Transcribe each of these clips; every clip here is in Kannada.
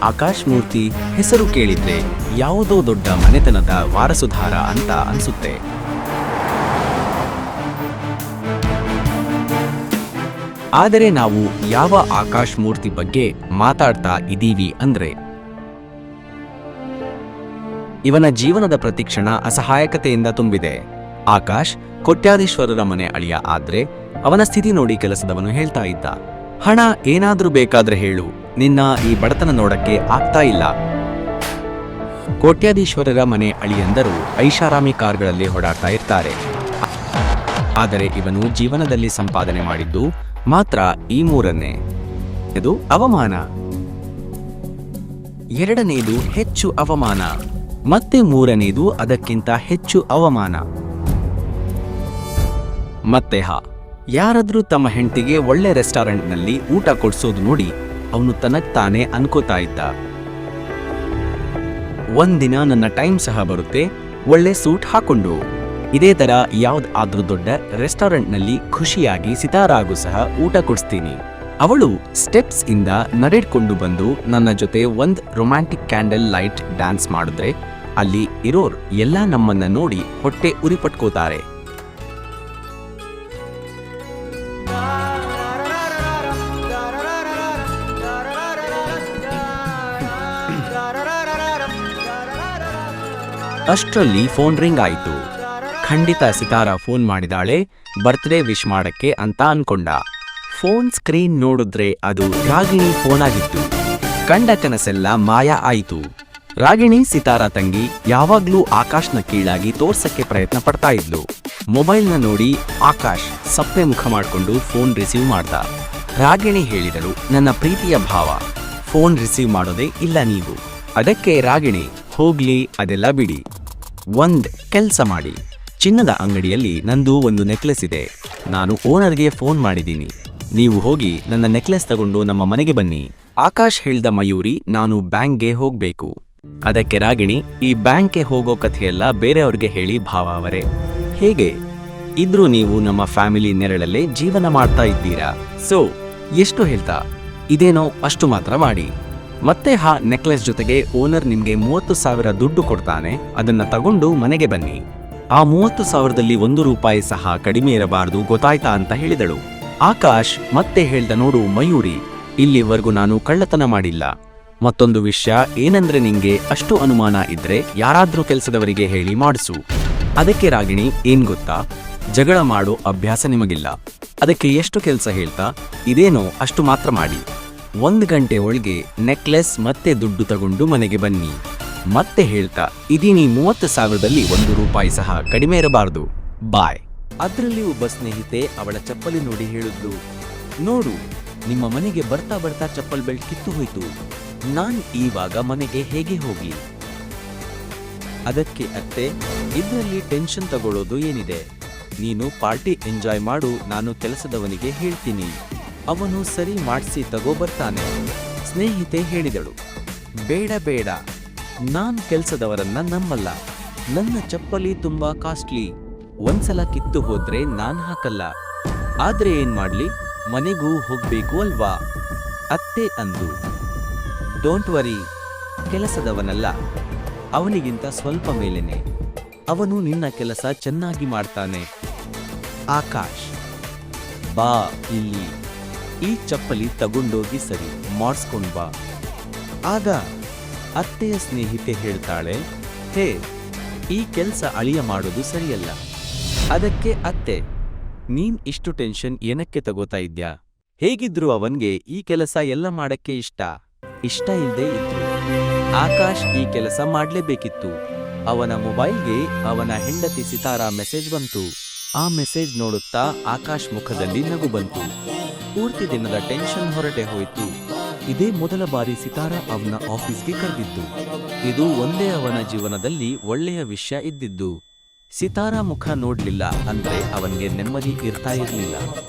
ಆಕಾಶ್ ಮೂರ್ತಿ ಹೆಸರು ಕೇಳಿದ್ರೆ ಯಾವುದೋ ದೊಡ್ಡ ಮನೆತನದ ವಾರಸುದಾರ ಅಂತ ಅನ್ಸುತ್ತೆ. ಆದರೆ ನಾವು ಯಾವ ಆಕಾಶ್ ಮೂರ್ತಿ ಬಗ್ಗೆ ಮಾತಾಡ್ತಾ ಇದ್ದೀವಿ ಅಂದ್ರೆ, ಇವನ ಜೀವನದ ಪ್ರತಿಕ್ಷಣ ಅಸಹಾಯಕತೆಯಿಂದ ತುಂಬಿದೆ. ಆಕಾಶ್ ಕೋಟ್ಯಾಧೀಶ್ವರರ ಮನೆ ಅಳಿಯ ಆದ್ರೆ ಅವನ ಸ್ಥಿತಿ ನೋಡಿ ಕೆಲಸದವನು ಹೇಳ್ತಾ ಇದ್ದ, ಹಣ ಏನಾದ್ರೂ ಬೇಕಾದ್ರೆ ಹೇಳು, ನಿನ್ನ ಈ ಬಡತನ ನೋಡಕ್ಕೆ ಆಗ್ತಾ ಇಲ್ಲ. ಕೋಟ್ಯಾಧೀಶ್ವರರ ಮನೆ ಅಳಿಯಂದರು ಐಷಾರಾಮಿ ಕಾರ್ಗಳಲ್ಲಿ ಓಡಾಡ್ತಾ ಇರ್ತಾರೆ. ಆದರೆ ಇವನು ಜೀವನದಲ್ಲಿ ಸಂಪಾದನೆ ಮಾಡಿದ್ದು ಮಾತ್ರ ಈ ಮೂರನ್ನೇ. ಇದು ಅವಮಾನ, ಎರಡನೇದು ಹೆಚ್ಚು ಅವಮಾನ, ಮತ್ತೆ ಮೂರನೇದು ಅದಕ್ಕಿಂತ ಹೆಚ್ಚು ಅವಮಾನ. ಮತ್ತೆ ಯಾರಾದ್ರೂ ತಮ್ಮ ಹೆಂಡತಿಗೆ ಒಳ್ಳೆ ರೆಸ್ಟೋರೆಂಟ್ನಲ್ಲಿ ಊಟ ಕೊಡ್ಸೋದು ನೋಡಿ ಅವನು ತನಗ್ತಾನೆ ಅನ್ಕೋತಾ ಇದ್ದ, ಒಂದಿನ ನನ್ನ ಟೈಮ್ ಸಹ ಬರುತ್ತೆ ಒಳ್ಳೆ ಸೂಟ್ ಹಾಕೊಂಡು ಇದೇ ತರ ಯಾವ್ದಾದ್ರೂ ದೊಡ್ಡ ರೆಸ್ಟೋರೆಂಟ್ನಲ್ಲಿ ಖುಷಿಯಾಗಿ ಸಿತಾರಾಗೂ ಸಹ ಊಟ ಕೊಡಿಸ್ತೀನಿ. ಅವಳು ಸ್ಟೆಪ್ಸ್ ಇಂದ ನಡೆಡ್ಕೊಂಡು ಬಂದು ನನ್ನ ಜೊತೆ ಒಂದ್ ರೊಮ್ಯಾಂಟಿಕ್ ಕ್ಯಾಂಡಲ್ ಲೈಟ್ ಡ್ಯಾನ್ಸ್ ಮಾಡಿದ್ರೆ ಅಲ್ಲಿ ಇರೋರ್ ಎಲ್ಲ ನಮ್ಮನ್ನ ನೋಡಿ ಹೊಟ್ಟೆ ಉರಿಪಟ್ಕೋತಾರೆ. ಅಷ್ಟರಲ್ಲಿ ಫೋನ್ ರಿಂಗ್ ಆಯಿತು. ಖಂಡಿತ ಸಿತಾರಾ ಫೋನ್ ಮಾಡಿದಾಳೆ ಬರ್ತ್ಡೇ ವಿಶ್ ಮಾಡಕ್ಕೆ ಅಂತ ಅನ್ಕೊಂಡ. ಫೋನ್ ಸ್ಕ್ರೀನ್ ನೋಡಿದ್ರೆ ಅದು ರಾಗಿಣಿ ಫೋನ್ ಆಗಿತ್ತು. ಕಂಡ ಕನಸೆಲ್ಲ ಮಾಯ ಆಯಿತು. ರಾಗಿಣಿ ಸಿತಾರಾ ತಂಗಿ ಯಾವಾಗ್ಲೂ ಆಕಾಶ್ನ ಕೀಳಾಗಿ ತೋರ್ಸಕ್ಕೆ ಪ್ರಯತ್ನ ಪಡ್ತಾ ಇದ್ಲು. ಮೊಬೈಲ್ನ ನೋಡಿ ಆಕಾಶ್ ಸಪ್ಪೆ ಮುಖ ಮಾಡ್ಕೊಂಡು ಫೋನ್ ರಿಸೀವ್ ಮಾಡ್ದ. ರಾಗಿಣಿ ಹೇಳಿದಳು, ನನ್ನ ಪ್ರೀತಿಯ ಭಾವ, ಫೋನ್ ರಿಸೀವ್ ಮಾಡೋದೇ ಇಲ್ಲ ನೀವು. ಅದಕ್ಕೆ ರಾಗಿಣಿ, ಹೋಗ್ಲಿ ಅದೆಲ್ಲ ಬಿಡಿ, ಒಂದ್ ಕೆಲ್ಸ ಮಾಡಿ, ಚಿನ್ನದ ಅಂಗಡಿಯಲ್ಲಿ ನಂದು ಒಂದು ನೆಕ್ಲೆಸ್ ಇದೆ, ನಾನು ಓನರ್ಗೆ ಫೋನ್ ಮಾಡಿದ್ದೀನಿ, ನೀವು ಹೋಗಿ ನನ್ನ ನೆಕ್ಲೆಸ್ ತಗೊಂಡು ನಮ್ಮ ಮನೆಗೆ ಬನ್ನಿ. ಆಕಾಶ್ ಹೇಳ್ದ ಮಯೂರಿ, ನಾನು ಬ್ಯಾಂಕ್ಗೆ ಹೋಗ್ಬೇಕು. ಅದಕ್ಕೆ ರಾಗಿಣಿ, ಈ ಬ್ಯಾಂಕ್ಗೆ ಹೋಗೋ ಕಥೆಯೆಲ್ಲ ಬೇರೆಯವ್ರಿಗೆ ಹೇಳಿ ಭಾವ ಅವರೇ, ಹೇಗೆ ಇದ್ರೂ ನೀವು ನಮ್ಮ ಫ್ಯಾಮಿಲಿ ನೆರಳಲ್ಲೇ ಜೀವನ ಮಾಡ್ತಾ ಇದ್ದೀರಾ, ಸೊ ಎಷ್ಟು ಹೇಳ್ತಾ ಇದೇನೋ ಅಷ್ಟು ಮಾತ್ರ ಮಾಡಿ. ಮತ್ತೆ ನೆಕ್ಲೆಸ್ ಜೊತೆಗೆ ಓನರ್ ನಿಮ್ಗೆ 30,000 ದುಡ್ಡು ಕೊಡ್ತಾನೆ, ಅದನ್ನ ತಗೊಂಡು ಮನೆಗೆ ಬನ್ನಿ. ಆ 30,000ದಲ್ಲಿ ₹1 ಸಹ ಕಡಿಮೆ ಇರಬಾರದು, ಗೊತ್ತಾಯ್ತಾ ಅಂತ ಹೇಳಿದಳು. ಆಕಾಶ್ ಮತ್ತೆ ಹೇಳ್ದ, ನೋಡು ಮಯೂರಿ, ಇಲ್ಲಿವರೆಗೂ ನಾನು ಕಳ್ಳತನ ಮಾಡಿಲ್ಲ. ಮತ್ತೊಂದು ವಿಷಯ ಏನಂದ್ರೆ, ನಿಂಗೆ ಅಷ್ಟು ಅನುಮಾನ ಇದ್ರೆ ಯಾರಾದ್ರೂ ಕೆಲಸದವರಿಗೆ ಹೇಳಿ ಮಾಡಿಸು. ಅದಕ್ಕೆ ರಾಗಿಣಿ, ಏನ್ ಗೊತ್ತಾ, ಜಗಳ ಮಾಡೋ ಅಭ್ಯಾಸ ನಿಮಗಿಲ್ಲ. ಅದಕ್ಕೆ ಎಷ್ಟು ಕೆಲಸ ಹೇಳ್ತಾ, ಇದೇನೋ ಅಷ್ಟು ಮಾತ್ರ ಮಾಡಿ. 1 ಗಂಟೆ ಒಳಗೆ ನೆಕ್ಲೆಸ್ ಮತ್ತೆ ದುಡ್ಡು ತಗೊಂಡು ಮನೆಗೆ ಬನ್ನಿ. ಮತ್ತೆ ಹೇಳ್ತಾ, ಇದೀನಿ 30,000ದಲ್ಲಿ ₹1 ಸಹ ಕಡಿಮೆ ಇರಬಾರದು, ಬಾಯ್. ಅದ್ರಲ್ಲಿ ಒಬ್ಬ ಸ್ನೇಹಿತೆ ಅವಳ ಚಪ್ಪಲಿ ನೋಡಿ ಹೇಳಿದ್ಲು, ನೋಡು ನಿಮ್ಮ ಮನೆಗೆ ಬರ್ತಾ ಬರ್ತಾ ಚಪ್ಪಲ್ ಬೆಲ್ಟ್ ಕಿತ್ತು ಹೋಯ್ತು, ನಾನ್ ಈವಾಗ ಮನೆಗೆ ಹೇಗೆ ಹೋಗ್ಲಿ? ಅದಕ್ಕೆ ಅತ್ತೆ, ಇದ್ರಲ್ಲಿ ಟೆನ್ಷನ್ ತಗೊಳ್ಳೋದು ಏನಿದೆ, ನೀನು ಪಾರ್ಟಿ ಎಂಜಾಯ್ ಮಾಡು, ನಾನು ಕೆಲಸದವನಿಗೆ ಹೇಳ್ತೀನಿ, ಅವನು ಸರಿ ಮಾಡಿಸಿ ತಗೋ ಬರ್ತಾನೆ. ಸ್ನೇಹಿತೆ ಹೇಳಿದಳು, ಬೇಡ ಬೇಡ, ನಾನ್ ಕೆಲ್ಸದವರನ್ನ ನಂಬಲ್ಲ, ನನ್ನ ಚಪ್ಪಲಿ ತುಂಬಾ ಕಾಸ್ಟ್ಲಿ, ಒಂದ್ಸಲ ಕಿತ್ತು ಹೋದ್ರೆ ನಾನ್ ಹಾಕಲ್ಲ, ಆದ್ರೆ ಏನ್ ಮಾಡ್ಲಿ, ಮನೆಗೂ ಹೋಗ್ಬೇಕು ಅಲ್ವಾ? ಅತ್ತೆ ಅಂದು. ಡೋಂಟ್ ವರಿ, ಕೆಲಸದವನಲ್ಲ, ಅವನಿಗಿಂತ ಸ್ವಲ್ಪ ಮೇಲೇನೆ, ಅವನು ನಿನ್ನ ಕೆಲಸ ಚೆನ್ನಾಗಿ ಮಾಡ್ತಾನೆ. ಆಕಾಶ್, ಬಾ ಇಲ್ಲಿ, ಈ ಚಪ್ಪಲಿ ತಗೊಂಡೋಗಿ ಸರಿ ಮಾಡಿಸ್ಕೊಂಡ್ ಬಾ. ಆಗ ಅತ್ತೆಯ ಸ್ನೇಹಿತೆ ಹೇಳ್ತಾಳೆ, ಹೇ, ಈ ಕೆಲ್ಸ ಅಳಿಯ ಮಾಡೋದು ಸರಿಯಲ್ಲ. ಅದಕ್ಕೆ ಅತ್ತೆ, ನೀನ್ ಇಷ್ಟು ಟೆನ್ಷನ್ ಏನಕ್ಕೆ ತಗೋತಾ ಇದ್ಯಾ? ಹೇಗಿದ್ರು ಅವನ್ಗೆ ಈ ಕೆಲಸ ಎಲ್ಲ ಮಾಡಕ್ಕೆ ಇಷ್ಟ ಇಲ್ದೇ ಇದ್ರು ಆಕಾಶ್ ಈ ಕೆಲಸ ಮಾಡ್ಲೇಬೇಕಿತ್ತು. ಅವನ ಮೊಬೈಲ್ಗೆ ಅವನ ಹೆಂಡತಿ ಸಿತಾರಾ ಮೆಸೇಜ್ ಬಂತು. ಆ ಮೆಸೇಜ್ ನೋಡುತ್ತಾ ಆಕಾಶ್ ಮುಖದಲ್ಲಿ ನಗು ಬಂತು. ಪೂರ್ತಿ ದಿನದ ಟೆನ್ಷನ್ ಹೊರಟೆ ಹೋಯ್ತು. ಇದೇ ಮೊದಲ ಬಾರಿ ಸಿತಾರಾ ಅವನ ಆಫೀಸ್ಗೆ ಕರೆದಿದ್ದು. ಇದು ಒಂದೇ ಅವನ ಜೀವನದಲ್ಲಿ ಒಳ್ಳೆಯ ವಿಷಯ ಇದ್ದಿದ್ದು. ಸಿತಾರಾ ಮುಖ ನೋಡ್ಲಿಲ್ಲ ಅಂದ್ರೆ ಅವನ್ಗೆ ನೆಮ್ಮದಿ ಇರ್ತಾ ಇರ್ಲಿಲ್ಲ.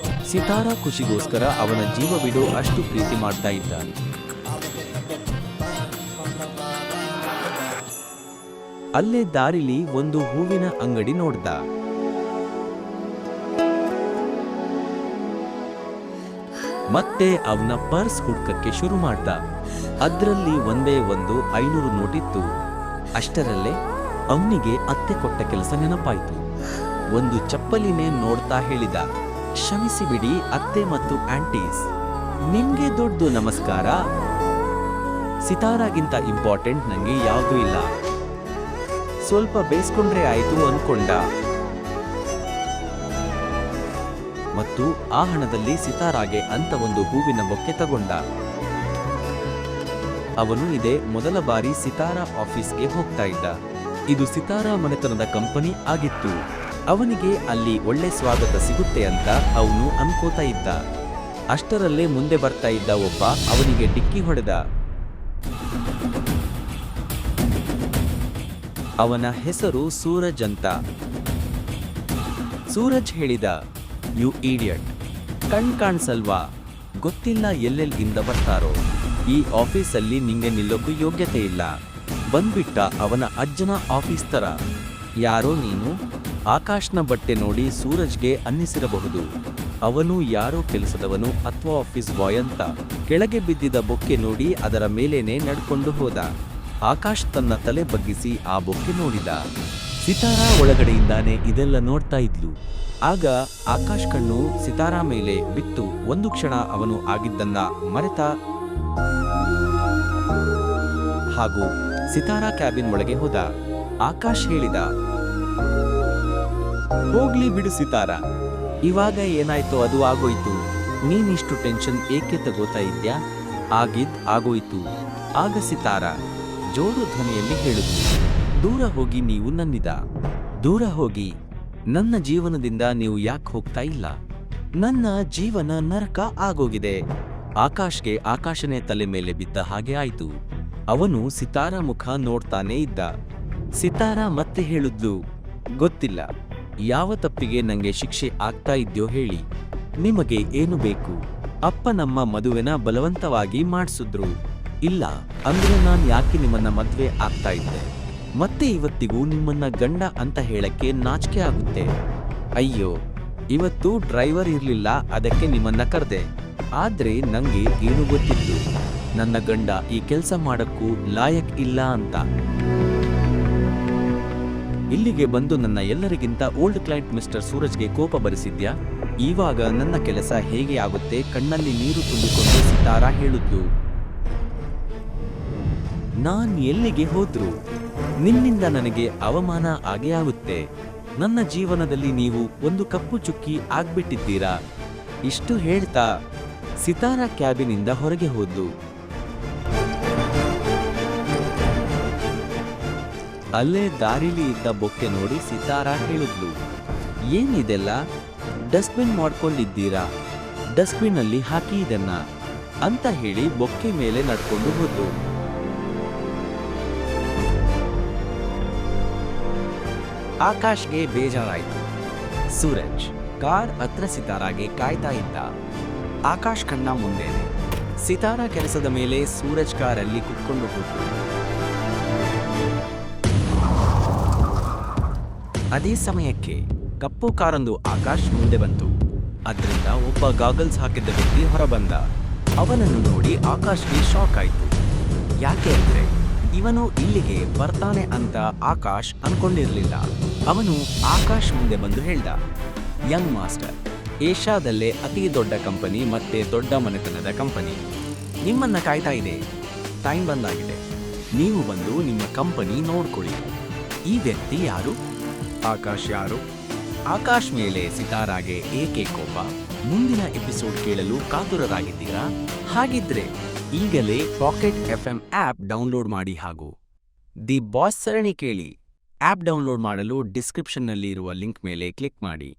ಸಿತಾರಾ ಖುಷಿಗೋಸ್ಕರ ಅವನ ಜೀವ ಬಿಡೋ ಅಷ್ಟು ಪ್ರೀತಿ ಮಾಡ್ತಾ ಇದ್ದಾನೆ. ಅಲ್ಲೇ ದಾರಿಲಿ ಒಂದು ಹೂವಿನ ಅಂಗಡಿ ನೋಡ್ದ. ಮತ್ತೆ ಅವನ ಪರ್ಸ್ ಹುಡ್ಕಕ್ಕೆ ಶುರು ಮಾಡ್ದ. ಅದರಲ್ಲಿ ಒಂದೇ ಒಂದು 500 ನೋಟಿತ್ತು. ಅಷ್ಟರಲ್ಲೇ ಅವನಿಗೆ ಅತ್ತೆ ಕೊಟ್ಟ ಕೆಲಸ ನೆನಪಾಯಿತು. ಒಂದು ಚಪ್ಪಲಿನೇ ನೋಡ್ತಾ ಹೇಳಿದ, ಕ್ಷಮಿಸಿ ಬಿಡಿ ಅತ್ತೆ ಮತ್ತು ಆಂಟೀಸ್, ನಿಮ್ಗೆ ದೊಡ್ಡ ನಮಸ್ಕಾರ. ಸಿತಾರಾಗಿಂತ ಇಂಪಾರ್ಟೆಂಟ್ ನಂಗೆ ಯಾವುದೂ ಇಲ್ಲ. ಸ್ವಲ್ಪ ಬೇಯಿಸ್ಕೊಂಡ್ರೆ ಆಯ್ತು ಅನ್ಕೊಂಡ. ಮತ್ತು ಆ ಹಣದಲ್ಲಿ ಸಿತಾರಾಗೆ ಅಂತ ಒಂದು ಹೂವಿನ ಬೊಕ್ಕೆ ತಗೊಂಡ. ಅವನು ಇದೇ ಮೊದಲ ಬಾರಿ ಸಿತಾರಾ ಆಫೀಸ್ಗೆ ಹೋಗ್ತಾ ಇದ್ದ. ಇದು ಸಿತಾರಾ ಮನೆತನದ ಕಂಪನಿ ಆಗಿತ್ತು. ಅವನಿಗೆ ಅಲ್ಲಿ ಒಳ್ಳೆ ಸ್ವಾಗತ ಸಿಗುತ್ತೆ ಅಂತ ಅವನು ಅನ್ಕೋತಾ ಇದ್ದ. ಅಷ್ಟರಲ್ಲೇ ಮುಂದೆ ಬರ್ತಾ ಇದ್ದ ಒಬ್ಬ ಅವನಿಗೆ ಡಿಕ್ಕಿ ಹೊಡೆದ. ಅವನ ಹೆಸರು ಸೂರಜ್ ಅಂತ. ಸೂರಜ್ ಹೇಳಿದ, ಯು ಈಡಿಯಟ್, ಕಾಣ್ಸಲ್ವಾ? ಗೊತ್ತಿಲ್ಲ ಎಲ್ಲೆಲ್ಲಿಂದ ಬರ್ತಾರೋ. ಈ ಆಫೀಸಲ್ಲಿ ನಿಂಗೆ ನಿಲ್ಲೋಕ್ಕೂ ಯೋಗ್ಯತೆ ಇಲ್ಲ. ಬಂದ್ಬಿಟ್ಟ ಅವನ ಅಜ್ಜನ ಆಫೀಸ್ ತರ. ಯಾರೋ ನೀನು? ಆಕಾಶ್ನ ಬಟ್ಟೆ ನೋಡಿ ಸೂರಜ್ಗೆ ಅನ್ನಿಸಿರಬಹುದು. ಅವನು ಯಾರೋ ಕೆಲಸದವನು ಅಥವಾ ಆಫೀಸ್ ಬಾಯ್ ಅಂತ. ಕೆಳಗೆ ಬಿದ್ದಿದ್ದ ಬೊಕ್ಕೆ ನೋಡಿ ಅದರ ಮೇಲೇನೆ ನಡ್ಕೊಂಡು ಹೋದ. ಆಕಾಶ್ ತನ್ನ ತಲೆ ಬಗ್ಗಿಸಿ ಆ ಬೊಕ್ಕೆ ನೋಡಿದ. ಸಿತಾರಾ ಒಳಗಡೆಯಿಂದಾನೆ ಇದೆಲ್ಲ ನೋಡ್ತಾ ಇದ್ಲು. ಆಗ ಆಕಾಶ್ ಕಣ್ಣು ಸಿತಾರಾ ಮೇಲೆ ಬಿತ್ತು. ಒಂದು ಕ್ಷಣ ಅವನು ಆಗಿದ್ದನ್ನ ಮರೆತ ಹಾಗೂ ಸಿತಾರಾ ಕ್ಯಾಬಿನ್ ಒಳಗೆ ಹೋದ. ಆಕಾಶ್ ಹೇಳಿದ, ಹೋಗ್ಲಿ ಬಿಡು ಸಿತಾರಾ, ಇವಾಗ ಏನಾಯ್ತೋ ಅದು ಆಗೋಯ್ತು. ನೀನಿಷ್ಟು ಟೆನ್ಷನ್ ಏಕೆ ತಗೋತಾ ಇದ್ಯಾ? ಆಗೋಯ್ತು. ಆಗ ಸಿತಾರಾ ಜೋರು ಧ್ವನಿಯಲ್ಲಿ ಹೇಳಿದ್ಲು, ದೂರ ಹೋಗಿ ನೀವು ನನ್ನಿದ. ದೂರ ಹೋಗಿ? ನನ್ನ ಜೀವನದಿಂದ ನೀವು ಯಾಕೆ ಹೋಗ್ತಾ ಇಲ್ಲ? ನನ್ನ ಜೀವನ ನರಕ ಆಗೋಗಿದೆ. ಆಕಾಶ್ಗೆ ಆಕಾಶನೇ ತಲೆ ಮೇಲೆ ಬಿದ್ದ ಹಾಗೆ ಆಯ್ತು. ಅವನು ಸಿತಾರಾ ಮುಖ ನೋಡ್ತಾನೇ ಇದ್ದ. ಸಿತಾರಾ ಮತ್ತೆ ಹೇಳಿದ್ಲು, ಗೊತ್ತಿಲ್ಲ ಯಾವ ತಪ್ಪಿಗೆ ನಂಗೆ ಶಿಕ್ಷೆ ಆಗ್ತಾ ಇದ್ಯೋ ಹೇಳಿ. ನಿಮಗೆ ಏನು ಬೇಕು? ಅಪ್ಪ ನಮ್ಮ ಮದುವೆನ ಬಲವಂತವಾಗಿ ಮಾಡಿಸಿದ್ರು. ಇಲ್ಲ ಅಂದ್ರೆ ನಾನ್ ಯಾಕೆ ನಿಮ್ಮನ್ನ ಮದ್ವೆ ಆಗ್ತಾ ಇದ್ದೆ? ಮತ್ತೆ ಇವತ್ತಿಗೂ ನಿಮ್ಮನ್ನ ಗಂಡ ಅಂತ ಹೇಳಕ್ಕೆ ನಾಚಿಕೆ ಆಗುತ್ತೆ. ಅಯ್ಯೋ, ಇವತ್ತು ಡ್ರೈವರ್ ಇರ್ಲಿಲ್ಲ, ಅದಕ್ಕೆ ನಿಮ್ಮನ್ನ ಕರೆದೆ. ಆದ್ರೆ ನಂಗೆ ಏನು ಗೊತ್ತಿತ್ತು, ನನ್ನ ಗಂಡ ಈ ಕೆಲಸ ಮಾಡಕ್ಕೂ ಲಾಯಕ್ ಇಲ್ಲ ಅಂತ. ಇಲ್ಲಿಗೆ ಬಂದು ನನ್ನ ಎಲ್ಲರಿಗಿಂತ ಓಲ್ಡ್ ಕ್ಲೈಂಟ್ ಮಿಸ್ಟರ್ ಸೂರಜ್ಗೆ ಕೋಪ ಬರಿಸಿದ್ಯಾ? ಇವಾಗ ನನ್ನ ಕೆಲಸ ಹೇಗೆ ಆಗುತ್ತೆ? ಕಣ್ಣಲ್ಲಿ ನೀರು ತುಂಬಿಕೊಂಡು ಸಿತಾರಾ ಹೇಳಿದ್ಲು. ನಾನ್ ಎಲ್ಲಿಗೆ ಹೋದ್ರು ನಿಮ್ಮಿಂದ ನನಗೆ ಅವಮಾನ ಆಗೇ ಆಗುತ್ತೆ. ನನ್ನ ಜೀವನದಲ್ಲಿ ನೀವು ಒಂದು ಕಪ್ಪು ಚುಕ್ಕಿ ಆಗ್ಬಿಟ್ಟಿದ್ದೀರಾ. ಇಷ್ಟು ಹೇಳ್ತಾ ಸಿತಾರಾ ಕ್ಯಾಬಿನಿಂದ ಹೊರಗೆ ಹೋದ್ಲು. ಅಲ್ಲೇ ದಾರಿಲಿ ಇದ್ದ ಬೊಕ್ಕೆ ನೋಡಿ ಸಿತಾರಾ ಹೇಳಿದ್ಲು, ಏನಿದೆಲ್ಲ? ಡಸ್ಟ್ಬಿನ್ ಮಾಡ್ಕೊಂಡಿದ್ದೀರಾ? ಡಸ್ಟ್ಬಿನ್ ಅಲ್ಲಿ ಹಾಕಿ ಇದನ್ನ ಅಂತ ಹೇಳಿ ಬೊಕ್ಕೆ ಮೇಲೆ ನಡ್ಕೊಂಡು ಹೋದ್ಲು. ಆಕಾಶ್ಗೆ ಬೇಜಾರಾಯಿತು. ಸೂರಜ್ ಕಾರ್ ಹತ್ರ ಸಿತಾರಾಗೆ ಕಾಯ್ತಾ ಇದ್ದ. ಆಕಾಶ್ ಕಣ್ಣ ಮುಂದೆನೆ. ಸಿತಾರಾ ಕೆಲಸದ ಮೇಲೆ ಸೂರಜ್ ಕಾರಲ್ಲಿ ಕುತ್ಕೊಂಡು ಹೋದ್ರು. ಅದೇ ಸಮಯಕ್ಕೆ ಕಪ್ಪು ಕಾರೊಂದು ಆಕಾಶ್ ಮುಂದೆ ಬಂತು. ಅದರಿಂದ ಒಬ್ಬ ಗಾಗಲ್ಸ್ ಹಾಕಿದ್ದ ವ್ಯಕ್ತಿ ಹೊರಬಂದ. ಅವನನ್ನು ನೋಡಿ ಆಕಾಶ್ಗೆ ಶಾಕ್ ಆಯಿತು. ಯಾಕೆ ಅಂದ್ರೆ ಇವನು ಇಲ್ಲಿಗೆ ಬರ್ತಾನೆ ಅಂತ ಆಕಾಶ್ ಅನ್ಕೊಂಡಿರ್ಲಿಲ್ಲ. ಅವನು ಆಕಾಶ್ ಮುಂದೆ ಬಂದು ಹೇಳ್ದ, ಯಂಗ್ ಮಾಸ್ಟರ್, ಏಷ್ಯಾದಲ್ಲೇ ಅತಿ ದೊಡ್ಡ ಕಂಪನಿ ಮತ್ತೆ ದೊಡ್ಡ ಮನೆತನದ ಕಂಪನಿ ನಿಮ್ಮನ್ನ ಕಾಯ್ತಾ ಇದೆ. ಟೈಮ್ ಬಂದಾಗಿದೆ. ನೀವು ಬಂದು ನಿಮ್ಮ ಕಂಪನಿ ನೋಡ್ಕೊಳ್ಳಿ. ಈ ವ್ಯಕ್ತಿ ಯಾರು? ಆಕಾಶ್ ಯಾರು? ಆಕಾಶ್ ಮೇಲೆ ಸಿತಾರಾಗೆ ಏಕೆ ಕೋಪ? ಮುಂದಿನ ಎಪಿಸೋಡ್ ಕೇಳಲು ಕಾತುರರಾಗಿದ್ದೀರಾ? ಹಾಗಿದ್ರೆ ಈಗಲೇ ಪಾಕೆಟ್ FM ಆಪ್ ಡೌನ್ಲೋಡ್ ಮಾಡಿ ಹಾಗೂ ದಿ ಬಾಸ್ ಸರಣಿ ಕೇಳಿ. ಆಪ್ ಡೌನ್ಲೋಡ್ ಮಾಡಲು ಡಿಸ್ಕ್ರಿಪ್ಷನ್ನಲ್ಲಿ ಇರುವ ಲಿಂಕ್ ಮೇಲೆ ಕ್ಲಿಕ್ ಮಾಡಿ.